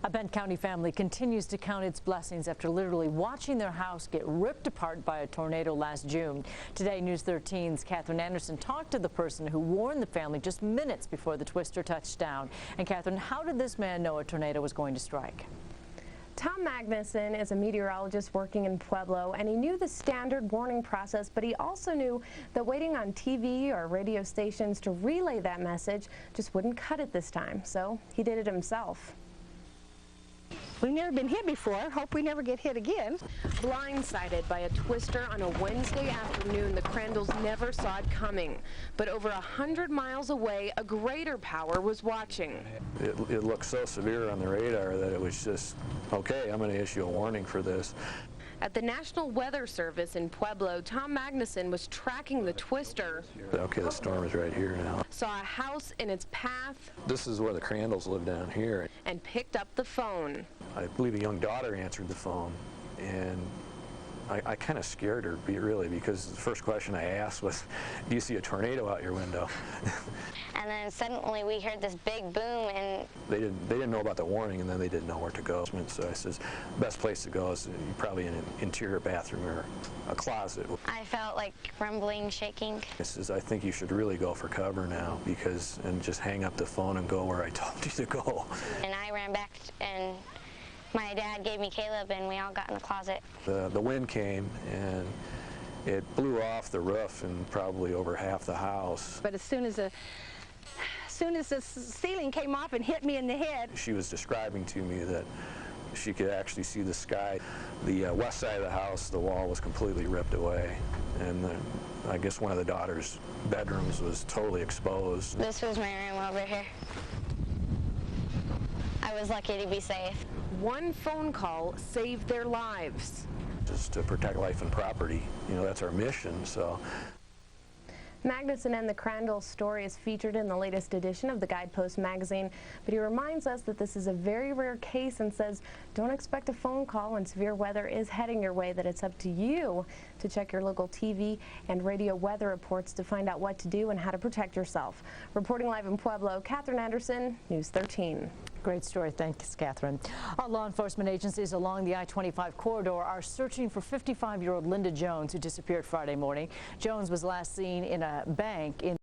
A Bend County family continues to count its blessings after literally watching their house get ripped apart by a tornado last June. Today, News 13's Catherine Anderson talked to the person who warned the family just minutes before the twister touched down. And Catherine, how did this man know a tornado was going to strike? Tom Magnuson is a meteorologist working in Pueblo, and he knew the standard warning process, but he also knew that waiting on TV or radio stations to relay that message just wouldn't cut it this time, so he did it himself. We've never been hit before. Hope we never get hit again. Blindsided by a twister on a Wednesday afternoon, the Crandells never saw it coming. But over 100 miles away, a greater power was watching. It looked so severe on the radar that it was just, okay, I'm going to issue a warning for this. At the National Weather Service in Pueblo, Tom Magnuson was tracking the twister. Okay, the storm is right here now. Saw a house in its path. This is where the Crandells live down here. And picked up the phone. I believe a young daughter answered the phone, and I kind of scared her, really, because the first question I asked was, do you see a tornado out your window? And then suddenly we heard this big boom, and they didn't know about the warning, and then they didn't know where to go. So I says, best place to go is probably in an interior bathroom or a closet. I felt like rumbling, shaking. I says, I think you should really go for cover now, and just hang up the phone and go where I told you to go. And I ran back, and my dad gave me Caleb, and we all got in the closet. The wind came, and it blew off the roof and probably over half the house. But as soon as the ceiling came off and hit me in the head. She was describing to me that she could actually see the sky. The west side of the house, the wall was completely ripped away, and I guess one of the daughter's bedrooms was totally exposed. This was my room over here. I was lucky to be safe. One phone call saved their lives. Just to protect life and property, that's our mission. So. Magnuson and the Crandell story is featured in the latest edition of the Guidepost magazine, but he reminds us that this is a very rare case and says don't expect a phone call when severe weather is heading your way, that it's up to you to check your local TV and radio weather reports to find out what to do and how to protect yourself. Reporting live in Pueblo, Catherine Anderson, News 13. Great story. Thanks, Catherine. Our law enforcement agencies along the I-25 corridor are searching for 55-year-old Linda Jones, who disappeared Friday morning. Jones was last seen in a bank in